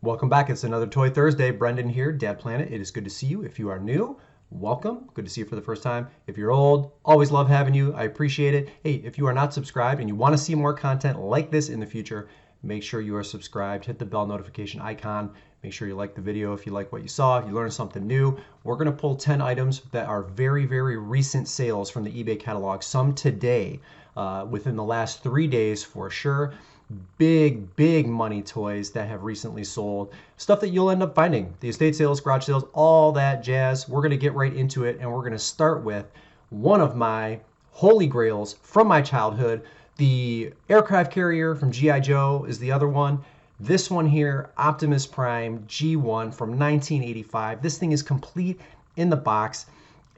Welcome back. It's another Toy Thursday. Brendan here, Dad Planet. It is good to see you. If you are new, welcome. Good to see you for the first time. If you're old, always love having you. I appreciate it. Hey, if you are not subscribed and you want to see more content like this in the future, make sure you are subscribed. Hit the bell notification icon. Make sure you like the video if you like what you saw, if you learned something new. We're going to pull 10 items that are very, very recent sales from the eBay catalog. Some today, within the last 3 days for sure. Big money toys that have recently sold, stuff that you'll end up finding, the estate sales, garage sales, all that jazz. We're going to get right into it, and we're going to start with one of my holy grails from my childhood. The aircraft carrier from G.I. Joe is the other one. This one here, Optimus Prime G1 from 1985. This thing is complete in the box,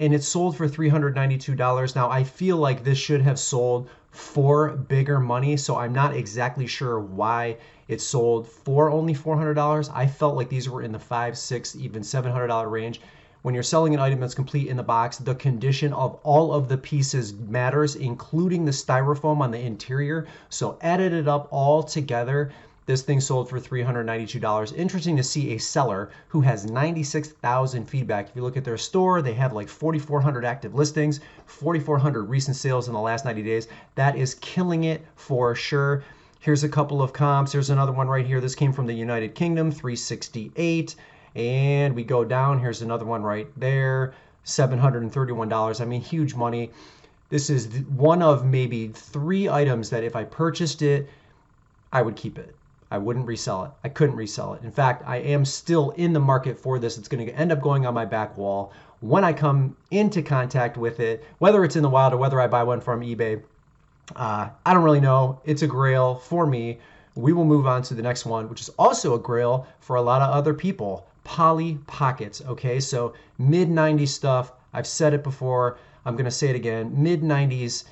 and it sold for $392. Now, I feel like this should have sold for bigger money, so I'm not exactly sure why it sold for only $400. I felt like these were in the $500, $600, even $700 range. When you're selling an item that's complete in the box, the condition of all of the pieces matters, including the styrofoam on the interior. So added it up all together, this thing sold for $392. Interesting to see a seller who has 96,000 feedback. If you look at their store, they have like 4,400 active listings, 4,400 recent sales in the last 90 days. That is killing it for sure. Here's a couple of comps. Here's another one right here. This came from the United Kingdom, $368. And we go down. Here's another one right there, $731. I mean, huge money. This is one of maybe 3 items that if I purchased it, I would keep it. I wouldn't resell it. I couldn't resell it. In fact, I am still in the market for this. It's going to end up going on my back wall when I come into contact with it, whether it's in the wild or whether I buy one from eBay. I don't really know. It's a grail for me. We will move on to the next one, which is also a grail for a lot of other people. Polly Pockets. Okay, so mid-90s stuff. I've said it before. I'm going to say it again. Mid-90s.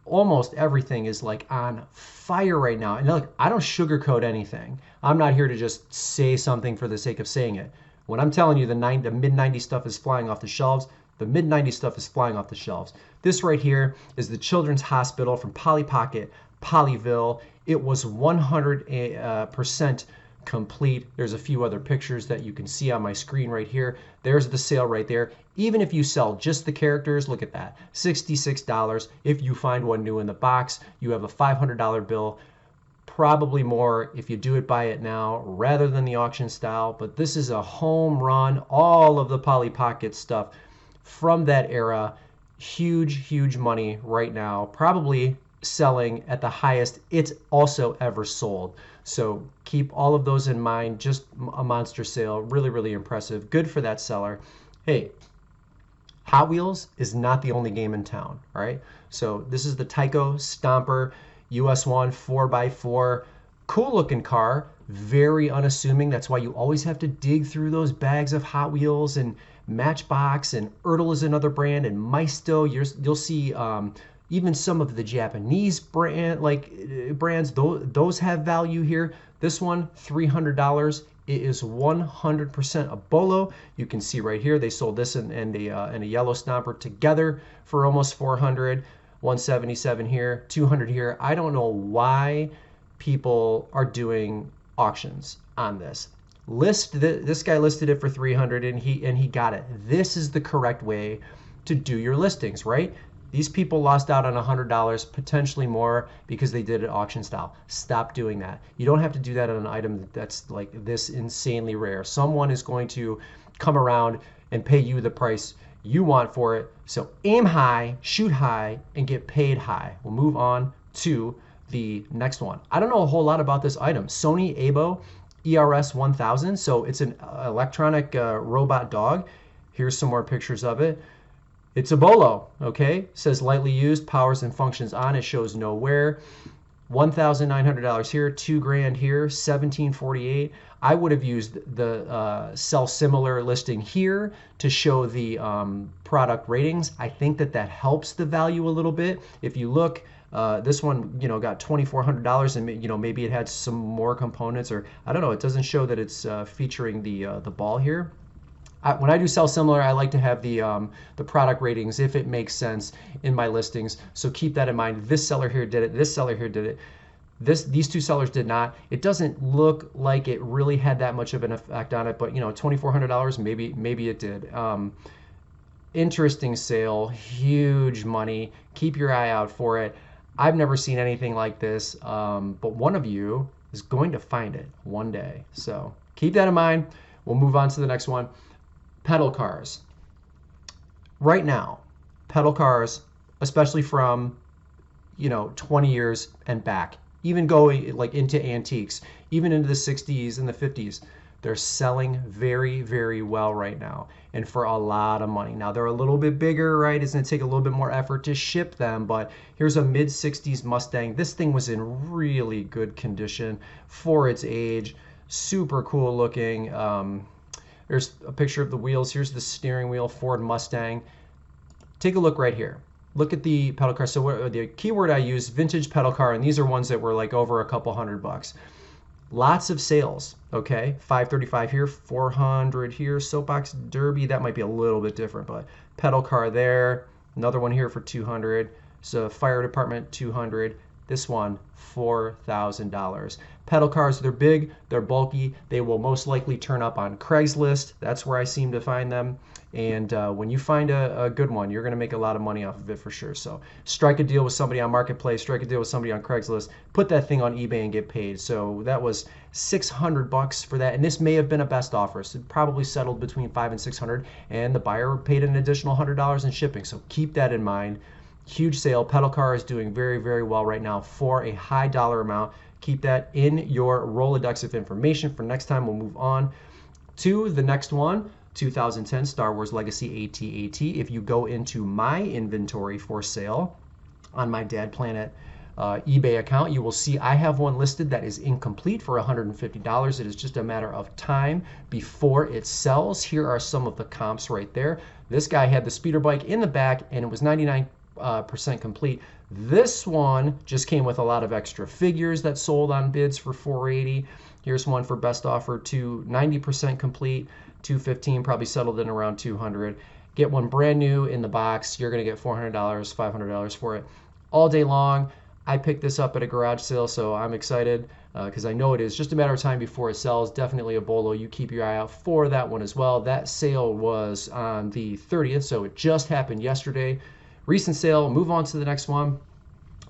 Almost everything is like on fire right now. And look, I don't sugarcoat anything. I'm not here to just say something for the sake of saying it. When I'm telling you the mid-90s stuff is flying off the shelves, the mid-90s stuff is flying off the shelves. This right here is the Children's Hospital from Polly Pocket, Polyville. It was 100% complete. There's a few other pictures that you can see on my screen right here. There's the sale right there. Even if you sell just the characters, look at that, $66. If you find one new in the box, you have a $500 bill, probably more if you do it buy it now rather than the auction style. But this is a home run. All of the Polly Pocket stuff from that era, huge money right now, probably selling at the highest it's also ever sold. So keep all of those in mind. Just a monster sale. Really impressive. Good for that seller. Hey, Hot Wheels is not the only game in town, all right? So this is the Tyco Stomper US1 4x4. Cool looking car, very unassuming. That's why you always have to dig through those bags of Hot Wheels and Matchbox, and Ertl is another brand, and Maisto. You'll see even some of the Japanese brands, those have value here. This one, $300. It is 100% a BOLO. You can see right here, they sold this and a yellow Stomper together for almost $400. 177 here, 200 here. I don't know why people are doing auctions on this. This guy listed it for $300 and he got it. This is the correct way to do your listings, right? These people lost out on $100, potentially more, because they did it auction style. Stop doing that. You don't have to do that on an item that's like this insanely rare. Someone is going to come around and pay you the price you want for it. So aim high, shoot high, and get paid high. We'll move on to the next one. I don't know a whole lot about this item. Sony BO ER1000. So it's an electronic robot dog. Here's some more pictures of it. It's a BOLO, okay? It says lightly used, powers and functions on. It shows no wear. $1,900 here, $2,000 here, $1,748. I would have used the sell similar listing here to show the product ratings. I think that helps the value a little bit. If you look, this one, got $2,400, and maybe it had some more components, or I don't know. It doesn't show that it's featuring the ball here. When I do sell similar, I like to have the product ratings, if it makes sense, in my listings. So keep that in mind. This seller here did it. This seller here did it. These two sellers did not. It doesn't look like it really had that much of an effect on it, but you know, $2,400, maybe it did. Interesting sale, huge money. Keep your eye out for it. I've never seen anything like this, but one of you is going to find it one day. So keep that in mind. We'll move on to the next one. Pedal cars. Right now, pedal cars, especially from, you know, 20 years and back, even going like into antiques, even into the 60s and the 50s, they're selling very, very well right now, and for a lot of money. Now they're a little bit bigger, right? It's gonna take a little bit more effort to ship them, but here's a mid 60s Mustang. This thing was in really good condition for its age. Super cool looking. There's a picture of the wheels. Here's the steering wheel, Ford Mustang. Take a look right here. Look at the pedal car. So what, the keyword I use, vintage pedal car, and these are ones that were like over a couple $100. Lots of sales, okay? 535 here, 400 here, Soapbox Derby, that might be a little bit different, but pedal car there, another one here for 200. So fire department, 200. This one, $4,000. Pedal cars, they're big, they're bulky, they will most likely turn up on Craigslist. That's where I seem to find them. And when you find a good one, you're going to make a lot of money off of it for sure. So strike a deal with somebody on Marketplace, strike a deal with somebody on Craigslist, put that thing on eBay and get paid. So that was $600 for that. And this may have been a best offer. So it probably settled between $500 and $600. And the buyer paid an additional $100 in shipping. So keep that in mind. Huge sale. Pedal car is doing very, very well right now for a high dollar amount. Keep that in your Rolodex of information for next time. We'll move on to the next one. 2010 Star Wars Legacy AT-AT. If you go into my inventory for sale on my Dad Planet eBay account, you will see I have one listed that is incomplete for $150. It is just a matter of time before it sells. Here are some of the comps right there. This guy had the speeder bike in the back and it was 99% complete. This one just came with a lot of extra figures that sold on bids for $480. Here's one for best offer to 90% complete. $215, probably settled in around $200. Get one brand new in the box. You're going to get $400, $500 for it all day long. I picked this up at a garage sale, so I'm excited because I know it is just a matter of time before it sells. Definitely a BOLO. You keep your eye out for that one as well. That sale was on the 30th, so it just happened yesterday. Recent sale. Move on to the next one.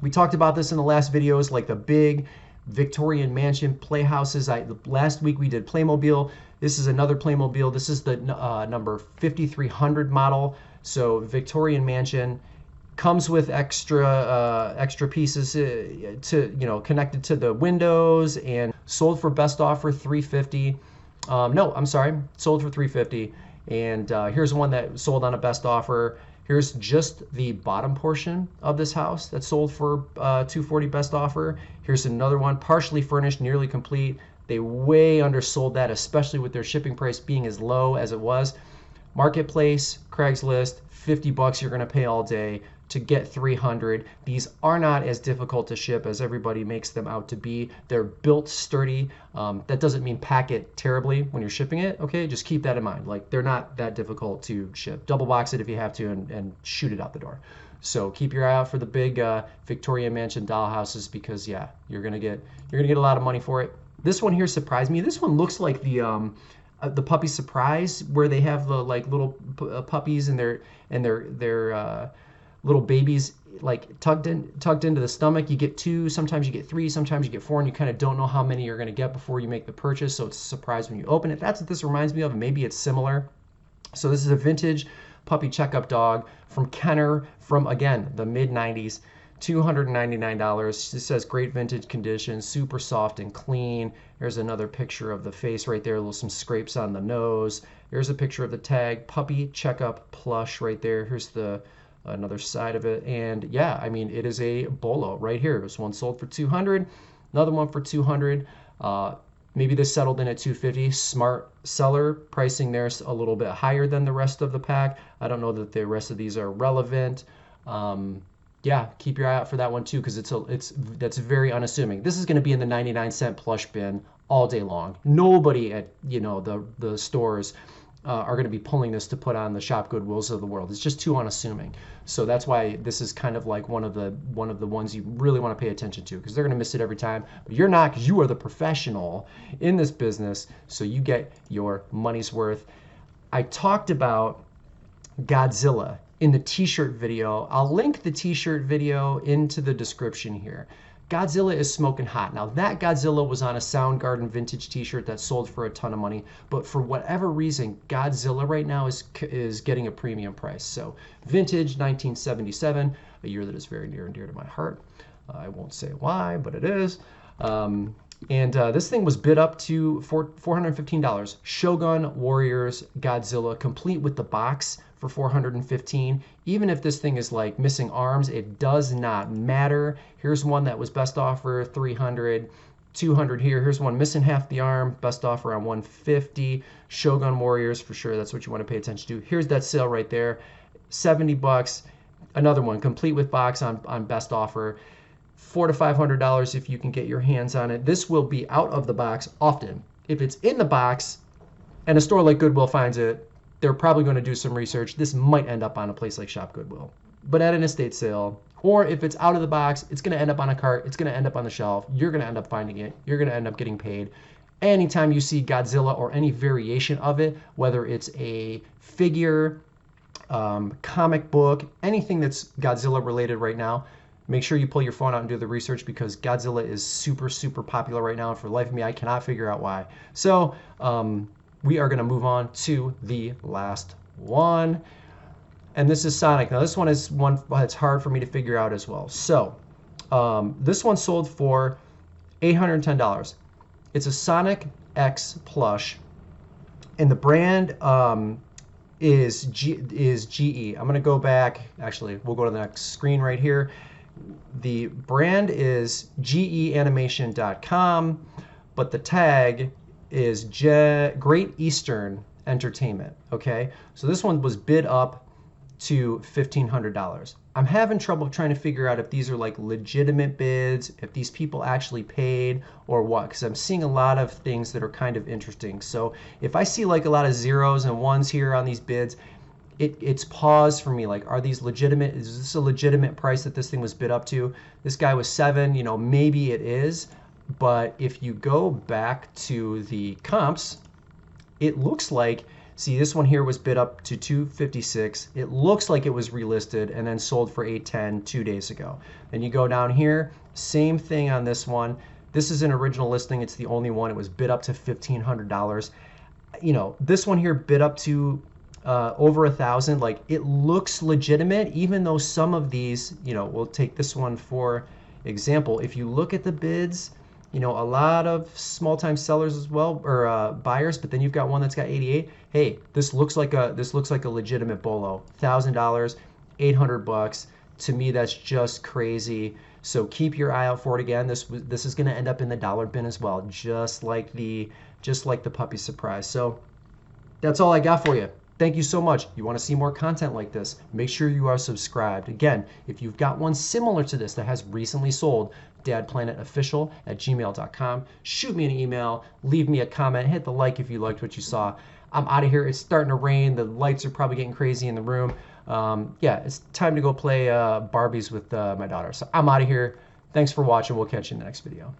We talked about this in the last videos, like the big Victorian Mansion playhouses. Last week we did Playmobil. This is another Playmobil. This is the number 5300 model. So Victorian Mansion comes with extra pieces to, you know, connected to the windows, and sold for best offer $350. No, I'm sorry, sold for $350. And here's one that sold on a best offer. Here's just the bottom portion of this house that sold for $240 best offer. Here's another one, partially furnished, nearly complete. They way undersold that, especially with their shipping price being as low as it was. Marketplace, Craigslist, $50 you're gonna pay all day to get 300. These are not as difficult to ship as everybody makes them out to be. They're built sturdy. That doesn't mean pack it terribly when you're shipping it, okay? Just keep that in mind. Like, they're not that difficult to ship. Double box it if you have to and shoot it out the door. So keep your eye out for the big Victorian Mansion doll houses because, yeah, you're gonna get a lot of money for it. This one here surprised me. This one looks like the Puppy Surprise, where they have the like little puppies and their little babies like tucked into the stomach. You get 2, sometimes you get 3, sometimes you get 4, and you kind of don't know how many you're going to get before you make the purchase. So it's a surprise when you open it. That's what this reminds me of. Maybe it's similar. So this is a vintage puppy checkup dog from Kenner from, again, the mid 90s. $299. It says great vintage condition, super soft and clean. There's another picture of the face right there, some scrapes on the nose. Here's a picture of the tag, puppy checkup plush right there. Here's the another side of it. And yeah, I mean, it is a BOLO right here. This one sold for $200, another one for $200. Maybe this settled in at $250. Smart seller, pricing there's a little bit higher than the rest of the pack. I don't know that the rest of these are relevant. Yeah, keep your eye out for that one too, because that's very unassuming. This is going to be in the 99-cent plush bin all day long. Nobody at, you know, the stores are going to be pulling this to put on the shop Goodwills of the world. It's just too unassuming. So that's why this is kind of like one of the ones you really want to pay attention to, because they're going to miss it every time. But you're not, because you are the professional in this business, so you get your money's worth. I talked about Godzilla in the t-shirt video. I'll link the t-shirt video into the description here. Godzilla is smoking hot. Now that Godzilla was on a Soundgarden vintage t-shirt that sold for a ton of money, but for whatever reason, Godzilla right now is getting a premium price. So vintage 1977, a year that is very near and dear to my heart. I won't say why, but it is. This thing was bid up to $415. Shogun Warriors Godzilla, complete with the box, for $415. Even if this thing is like missing arms, it does not matter. Here's one that was best offer $300, $200 here. Here's one missing half the arm, best offer on $150. Shogun Warriors, for sure, that's what you want to pay attention to. Here's that sale right there, $70. Another one complete with box on best offer, $400 to $500 if you can get your hands on it. This will be out of the box often. If it's in the box and a store like Goodwill finds it, they're probably going to do some research. This might end up on a place like Shop Goodwill. But at an estate sale, or if it's out of the box, it's going to end up on a cart, it's going to end up on the shelf, you're going to end up finding it, you're going to end up getting paid. Anytime you see Godzilla or any variation of it, whether it's a figure, comic book, anything that's Godzilla related right now, make sure you pull your phone out and do the research, because Godzilla is super, super popular right now. And for the life of me, I cannot figure out why. So we are going to move on to the last one. And this is Sonic. Now, this one is one that's hard for me to figure out as well. So this one sold for $810. It's a Sonic X plush. And the brand is GE. I'm going to go back. Actually, we'll go to the next screen right here. The brand is geanimation.com, but the tag is Great Eastern Entertainment. Okay, so this one was bid up to $1,500. I'm having trouble trying to figure out if these are like legitimate bids, if these people actually paid or what, because I'm seeing a lot of things that are kind of interesting. So if I see like a lot of zeros and ones here on these bids, it's paused for me. Like, are these legitimate? Is this a legitimate price that this thing was bid up to? This guy was $7, you know, maybe it is. But if you go back to the comps, it looks like, see, this one here was bid up to $256. It looks like it was relisted and then sold for $810 2 days ago. And you go down here, same thing on this one. This is an original listing. It's the only one. It was bid up to $1,500. You know, this one here bid up to over $1,000. Like, it looks legitimate, even though some of these, you know, we'll take this one for example. If you look at the bids, you know, a lot of small-time sellers as well, or buyers, but then you've got one that's got 88. Hey, this looks like a legitimate BOLO. $1,000, $800. To me, that's just crazy. So keep your eye out for it. Again, this is going to end up in the dollar bin as well, just like the puppy surprise. So that's all I got for you. Thank you so much. You want to see more content like this, make sure you are subscribed. Again, if you've got one similar to this that has recently sold, dadplanetofficial@gmail.com. Shoot me an email, leave me a comment, hit the like if you liked what you saw. I'm out of here. It's starting to rain. The lights are probably getting crazy in the room. Yeah, it's time to go play Barbies with my daughter. So I'm out of here. Thanks for watching. We'll catch you in the next video.